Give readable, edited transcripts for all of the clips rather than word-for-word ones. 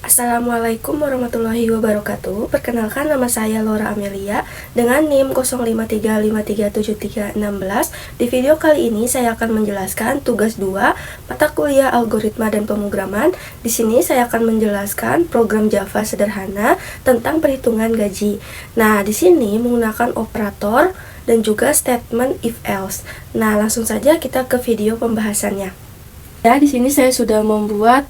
Assalamualaikum warahmatullahi wabarakatuh. Perkenalkan, nama saya Laura Amelia dengan NIM 05353736. Di video kali ini saya akan menjelaskan tugas 2 mata kuliah algoritma dan pemrograman. Di sini saya akan menjelaskan program Java sederhana tentang perhitungan gaji. Nah, di sini menggunakan operator dan juga statement if else. Nah, langsung saja kita ke video pembahasannya. Ya, di sini saya sudah membuat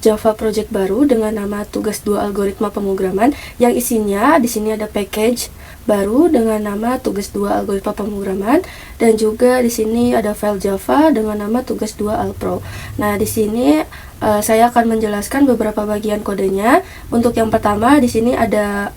Java project baru dengan nama tugas 2 algoritma pemrograman yang isinya di sini ada package baru dengan nama tugas 2 algoritma pemrograman dan juga di sini ada file Java dengan nama tugas 2 alpro. Nah, di sini saya akan menjelaskan beberapa bagian kodenya. Untuk yang pertama di sini ada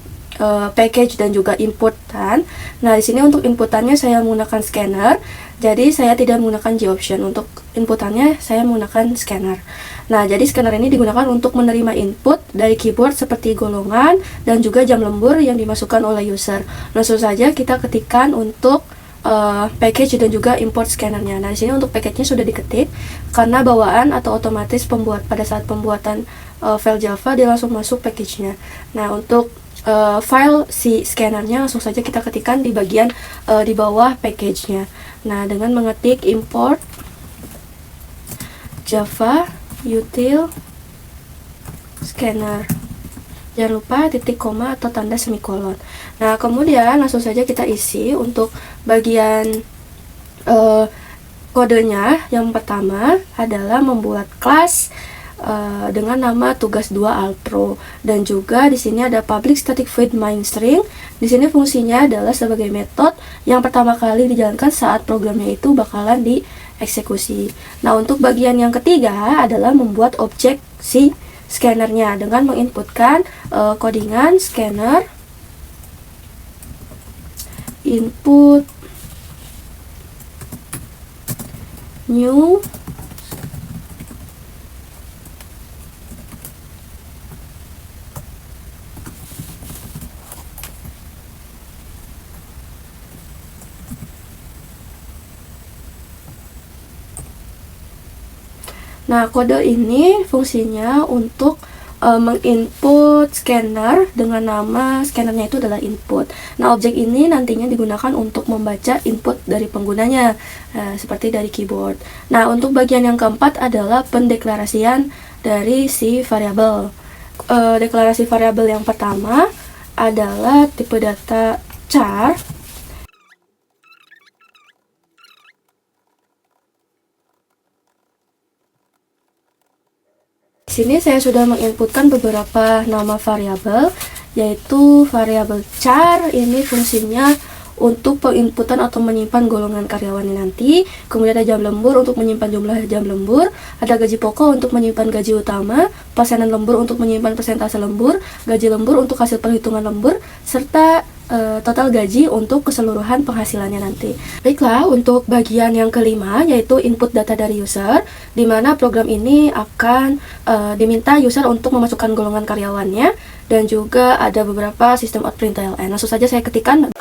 package dan juga inputan. Nah, di sini untuk inputannya saya menggunakan scanner. Jadi saya tidak menggunakan G-option. Untuk inputannya saya menggunakan scanner. Nah, jadi scanner ini digunakan untuk menerima input dari keyboard seperti golongan dan juga jam lembur yang dimasukkan oleh user. Langsung saja kita ketikkan untuk package dan juga import scannernya. Nah, di sini untuk package-nya sudah diketik karena bawaan atau otomatis pada saat pembuatan file Java dia langsung masuk package-nya. Nah, untuk file si scannernya langsung saja kita ketikkan di bagian di bawah package-nya. Nah, dengan mengetik import Java util scanner, jangan lupa titik koma atau tanda semikolon. Nah, kemudian langsung saja kita isi untuk bagian kodenya. Yang pertama adalah membuat kelas dengan nama tugas 2 alpro, dan juga di sini ada public static void main string. Di sini fungsinya adalah sebagai metode yang pertama kali dijalankan saat programnya itu bakalan dieksekusi. Nah, untuk bagian yang ketiga adalah membuat objek si scannernya dengan menginputkan codingan scanner input new Nah, kode ini fungsinya untuk menginput scanner dengan nama scannernya itu adalah input. Nah, objek ini nantinya digunakan untuk membaca input dari penggunanya, seperti dari keyboard. Nah, untuk bagian yang keempat adalah pendeklarasian dari si variabel. Deklarasi variabel yang pertama adalah tipe data char. Di sini saya sudah menginputkan beberapa nama variabel, yaitu variabel char. Ini fungsinya untuk penginputan atau menyimpan golongan karyawannya nanti. Kemudian ada jam lembur untuk menyimpan jumlah jam lembur, ada gaji pokok untuk menyimpan gaji utama, persenan lembur untuk menyimpan persentase lembur, gaji lembur untuk hasil perhitungan lembur, serta total gaji untuk keseluruhan penghasilannya nanti. Baiklah, untuk bagian yang kelima yaitu input data dari user, di mana program ini akan diminta user untuk memasukkan golongan karyawannya, dan juga ada beberapa sistem output println. Langsung saja saya ketikkan.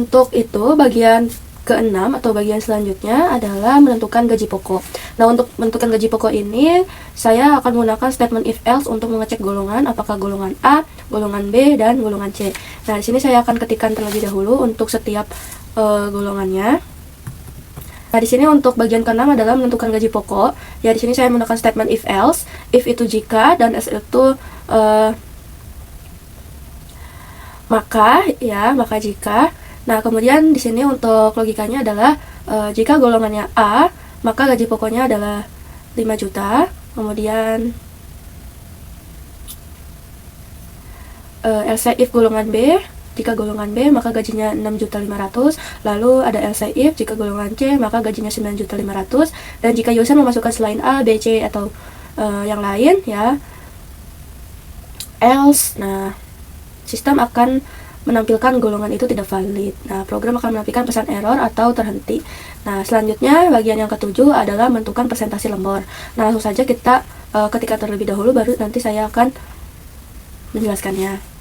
Untuk itu, bagian keenam atau bagian selanjutnya adalah menentukan gaji pokok. Nah, untuk menentukan gaji pokok ini, saya akan menggunakan statement if else untuk mengecek golongan, apakah golongan A, golongan B, dan golongan C. Nah, di sini saya akan ketikkan terlebih dahulu untuk setiap golongannya. Nah, di sini untuk bagian keenam adalah menentukan gaji pokok. Ya, di sini saya menggunakan statement if else. If itu jika dan else itu maka jika. Nah, kemudian di sini untuk logikanya adalah jika golongannya A, maka gaji pokoknya adalah 5 juta. Kemudian else if golongan B, jika golongan B maka gajinya 6.500.000. Lalu ada else if jika golongan C maka gajinya 9.500.000. Dan jika user memasukkan selain A, B, C atau yang lain ya, else. Nah, sistem akan menampilkan golongan itu tidak valid. Nah, program akan menampilkan pesan error atau terhenti. Nah, selanjutnya bagian yang ketujuh adalah menentukan presentasi lembur. Nah, langsung saja kita ketika terlebih dahulu, baru nanti saya akan menjelaskannya.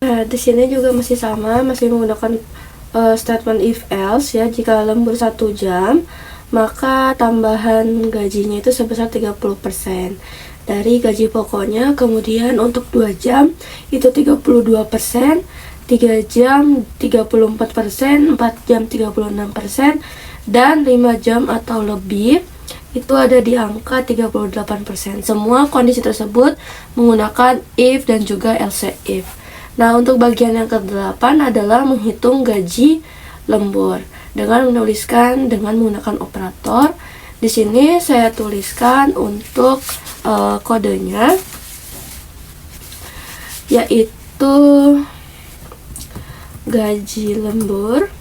Nah, di sini juga masih sama, masih menggunakan statement if else ya. Jika lembur 1 jam, maka tambahan gajinya itu sebesar 30% dari gaji pokoknya. Kemudian untuk 2 jam itu 32%, 3 jam 34%, 4 jam 36%, dan 5 jam atau lebih itu ada di angka 38%. Semua kondisi tersebut menggunakan if dan juga else if. Nah, untuk bagian yang ke-8 adalah menghitung gaji lembur dengan menuliskan dengan menggunakan operator. Di sini saya tuliskan untuk kodenya, yaitu gaji lembur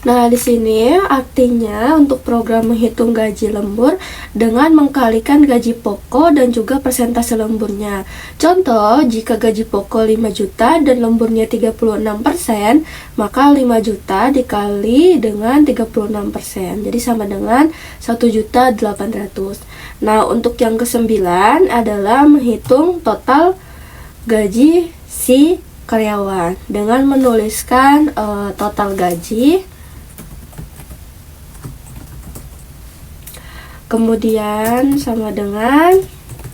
Nah, di sini artinya untuk program menghitung gaji lembur dengan mengkalikan gaji pokok dan juga persentase lemburnya. Contoh, jika gaji pokok 5 juta dan lemburnya 36%, maka 5 juta dikali dengan 36%. Jadi sama dengan 1.800.000. Nah, untuk yang ke-9 adalah menghitung total gaji si karyawan dengan menuliskan total gaji, kemudian sama dengan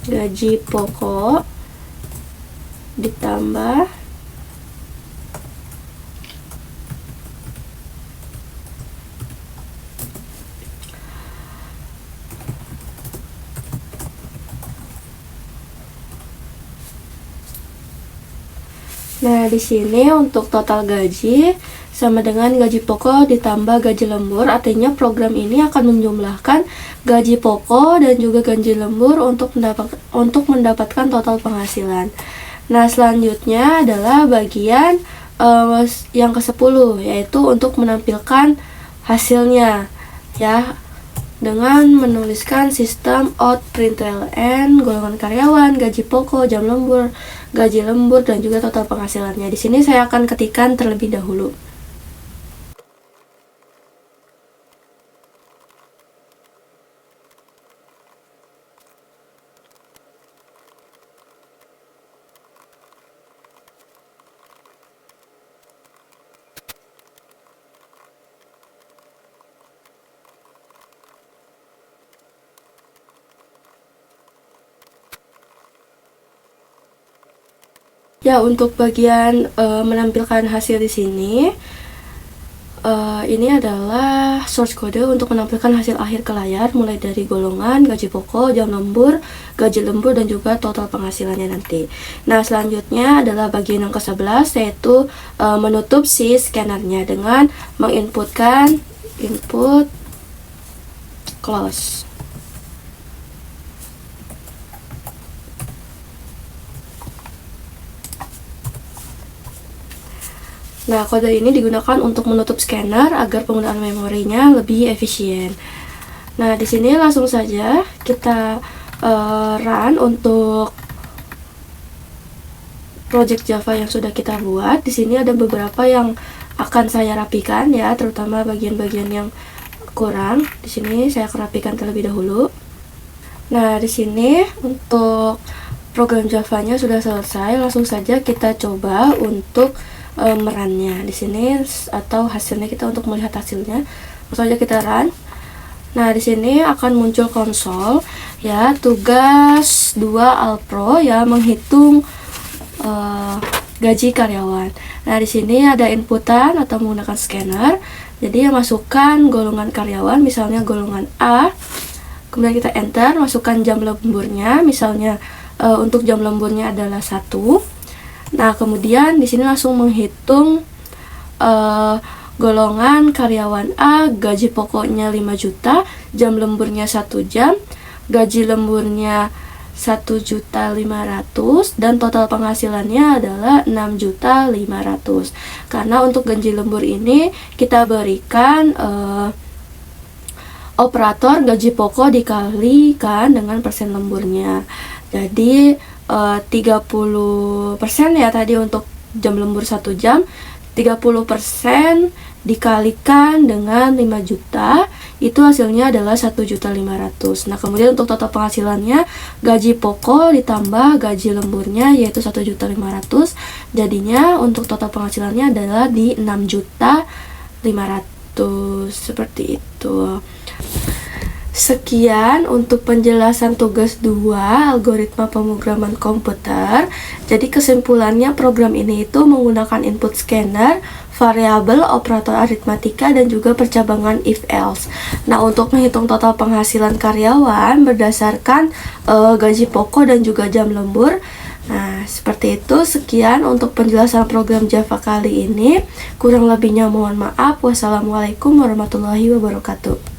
gaji pokok ditambah Nah, di sini untuk total gaji sama dengan gaji pokok ditambah gaji lembur. Artinya program ini akan menjumlahkan gaji pokok dan juga gaji lembur untuk mendapatkan total penghasilan. Nah, selanjutnya adalah bagian yang ke-10, yaitu untuk menampilkan hasilnya ya, dengan menuliskan sistem out println, golongan karyawan, gaji pokok, jam lembur, gaji lembur, dan juga total penghasilannya. Di sini saya akan ketikkan terlebih dahulu. Ya, untuk bagian menampilkan hasil di sini, ini adalah source code untuk menampilkan hasil akhir ke layar, mulai dari golongan, gaji pokok, jam lembur, gaji lembur, dan juga total penghasilannya nanti. Nah, selanjutnya adalah bagian yang ke-11, yaitu menutup si scannernya dengan menginputkan input close. Nah, kode ini digunakan untuk menutup scanner agar penggunaan memorinya lebih efisien. Nah, di sini langsung saja kita run untuk project Java yang sudah kita buat. Di sini ada beberapa yang akan saya rapikan ya, terutama bagian-bagian yang kurang. Di sini saya akan rapikan terlebih dahulu. Nah, di sini untuk program Java-nya sudah selesai. Langsung saja kita coba untuk merannya di sini, atau hasilnya kita untuk melihat hasilnya. Langsung saja kita run. Nah, di sini akan muncul konsol ya, tugas 2 Alpro ya, menghitung gaji karyawan. Nah, di sini ada inputan atau menggunakan scanner. Jadi masukkan golongan karyawan, misalnya golongan A. Kemudian kita enter, masukkan jam lemburnya, misalnya untuk jam lemburnya adalah 1. Nah, kemudian di sini langsung menghitung golongan karyawan A, gaji pokoknya 5 juta, jam lemburnya 1 jam, gaji lemburnya 1.500.000 dan total penghasilannya adalah 6.500.000. Karena untuk gaji lembur ini kita berikan operator gaji pokok dikalikan dengan persen lemburnya. Jadi 30% ya tadi untuk jam lembur 1 jam, 30% dikalikan dengan 5 juta, itu hasilnya adalah 1.500.000. Nah, kemudian untuk total penghasilannya gaji pokok ditambah gaji lemburnya yaitu 1.500.000. Jadinya untuk total penghasilannya adalah di 6.500.000 seperti itu. Sekian untuk penjelasan tugas 2 algoritma pemrograman komputer. Jadi kesimpulannya program ini itu menggunakan input scanner, variabel, operator aritmatika, dan juga percabangan if-else. Nah, untuk menghitung total penghasilan karyawan berdasarkan gaji pokok dan juga jam lembur. Nah, seperti itu. Sekian untuk penjelasan program Java kali ini. Kurang lebihnya mohon maaf. Wassalamualaikum warahmatullahi wabarakatuh.